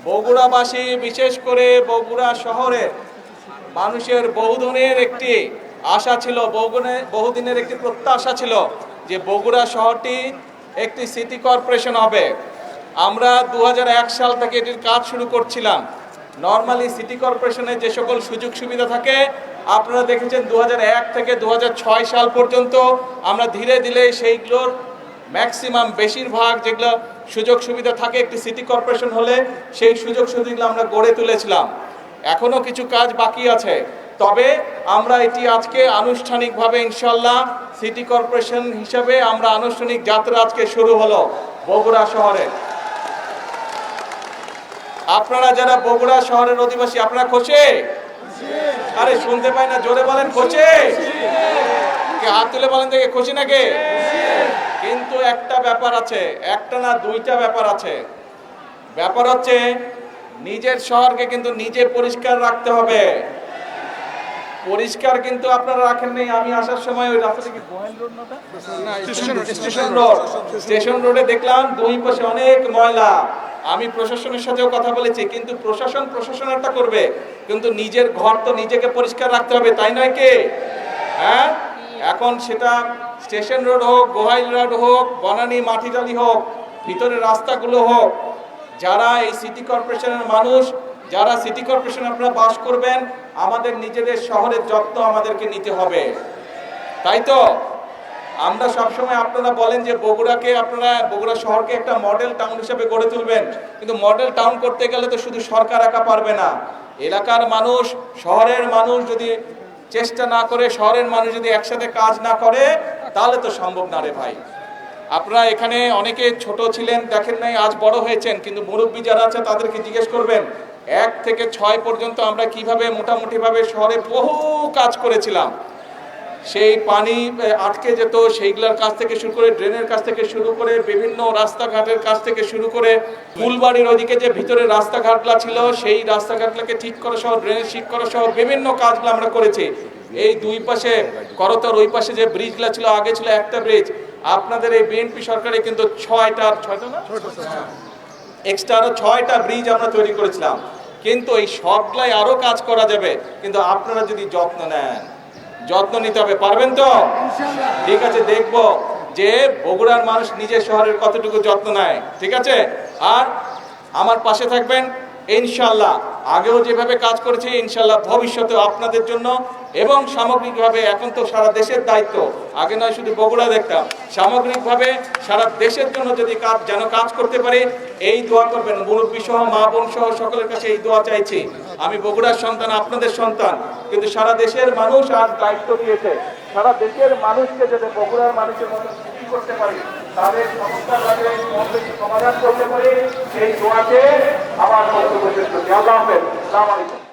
বগুড়াবাসী বিশেষ করে বগুড়া শহরে মানুষের বহুদিনের একটি আশা ছিল, বহুদিনের একটি প্রত্যাশা ছিল যে বগুড়া শহরটি একটি সিটি কর্পোরেশন হবে। আমরা 2001 সাল থেকে এটির কাজ শুরু করছিলাম। নর্মালি সিটি কর্পোরেশনের যে সকল সুযোগ সুবিধা থাকে আপনারা দেখেছেন 2001 থেকে 2006 সাল পর্যন্ত আমরা ধীরে ধীরে সেইগুলোর ম্যাক্সিমাম বেশিরভাগ যেগুলো সুযোগ সুবিধা থাকে একটি সিটি কর্পোরেশন হলে সেই সুযোগ সুবিধাগুলো আমরা গড়ে তুলেছিলাম। এখনও কিছু কাজ বাকি আছে, তবে আমরা এটি আজকে আনুষ্ঠানিকভাবে ইনশাল্লাহ সিটি কর্পোরেশন হিসাবে আমরা আনুষ্ঠানিক যাত্রা আজকে শুরু হলো বগুড়া শহরে। আপনারা যারা বগুড়া শহরের অধিবাসী আপনারা খুশি? আরে শুনতে পাই না, জোরে বলেন খুশি? হাত তুলে বলেন দেখে খুশি নাকি? কিন্তু একটা ব্যাপার আছে, একটা না দুইটা ব্যাপার আছে। ব্যাপার হচ্ছে নিজের শহরকে কিন্তু নিজে পরিষ্কার রাখতে হবে। পরিষ্কার কিন্তু আপনারা রাখেন নাই। আমি আসার সময় ওই রাস্তা থেকে স্টেশন রোডে দেখলাম দুই পাশে অনেক ময়লা। আমি প্রশাসনের সাথেও কথা বলেছি, কিন্তু প্রশাসনেরটা করবে, কিন্তু নিজের ঘর তো নিজেকে পরিষ্কার রাখতে হবে, তাই নয় কি? হ্যাঁ, এখন সেটা স্টেশন রোড হোক, গোহাইল রোড হোক, বনানী মাটিটালি হোক, ভিতরের রাস্তাগুলো হোক, যারা এই সিটি কর্পোরেশনের মানুষ, যারা সিটি কর্পোরেশন আপনারা বাস করবেন, আমাদের নিজেদের শহরের যত্ন আমাদেরকে নিতে হবে, তাই তো? আমরা সবসময় আপনারা বলেন যে বগুড়া শহরকে একটা মডেল টাউন হিসেবে গড়ে তুলবেন, কিন্তু মডেল টাউন করতে গেলে তো শুধু সরকার একা পারবে না। এলাকার মানুষ, শহরের মানুষ যদি চেষ্টা না করে, শহরের মানুষ যদি একসাথে কাজ না করে, তাহলে তো সম্ভব না রে ভাই। আপনারা এখানে অনেকে ছোট ছিলেন, দেখেন নাই, আজ বড় হয়েছেন, কিন্তু মুরব্বী যারা আছে তাদেরকে জিজ্ঞেস করবেন 1 থেকে 6 পর্যন্ত আমরা কিভাবে মোটামুটিভাবে শহরে বহু কাজ করেছিলাম। সেই পানি আটকে যেত, সেইগুলোর কাছ থেকে শুরু করে, ড্রেনের কাছ থেকে শুরু করে, বিভিন্ন রাস্তাঘাটের কাছ থেকে শুরু করে, ফুলবাড়ির ওইদিকে যে ভিতরে রাস্তাঘাটগুলো ছিল সেই রাস্তাঘাটগুলোকে ঠিক করা সহ, ড্রেনেজ ঠিক করা সহ বিভিন্ন কাজগুলো আমরা করেছি। এই দুই পাশে করতর, ওই পাশে যে ব্রিজগুলো ছিল, আগে ছিল একটা ব্রিজ, আপনাদের এই বিএনপি সরকারে কিন্তু 6টা না এক্সট্রা আরো 6টা ব্রিজ আমরা তৈরি করেছিলাম। কিন্তু এই সবগুলাই আরো কাজ করা যাবে, কিন্তু আপনারা যদি যত্ন নেন, যত্ন নিতে হবে, পারবেন তো? ঠিক আছে, দেখবো যে বগুড়ার মানুষ নিজের শহরের কতটুকু যত্ন নেয়, ঠিক আছে? আর আমার পাশে থাকবেন ইনশাল্লাহ। আগেও যেভাবে কাজ করেছি ইনশাল্লাহ ভবিষ্যতেও আপনাদের জন্য এবং সামগ্রিকভাবে, এখন তো সারা দেশের দায়িত্ব, আগে নয় শুধু বগুড়া দেখতাম, সামগ্রিকভাবে সারা দেশের জন্য যদি কাজ করতে পারি, এই দোয়া করবেন। মুরব্বী সহ, মা বোন সহ সকলের কাছে এই দোয়া চাইছি। আমি বগুড়ার সন্তান, আপনাদের সন্তান, কিন্তু সারা দেশের মানুষ আজ দায়িত্ব দিয়েছে, সারা দেশের মানুষকে যাতে বগুড়ার মানুষের মতো সৃষ্টি করতে পারি, তাদের সমস্যার সমাধান করতে পারি, সেই দোয়াতে আমার বক্তব্য শেষ করছি। আল্লাহ হাফেজ, আসসালামু আলাইকুম।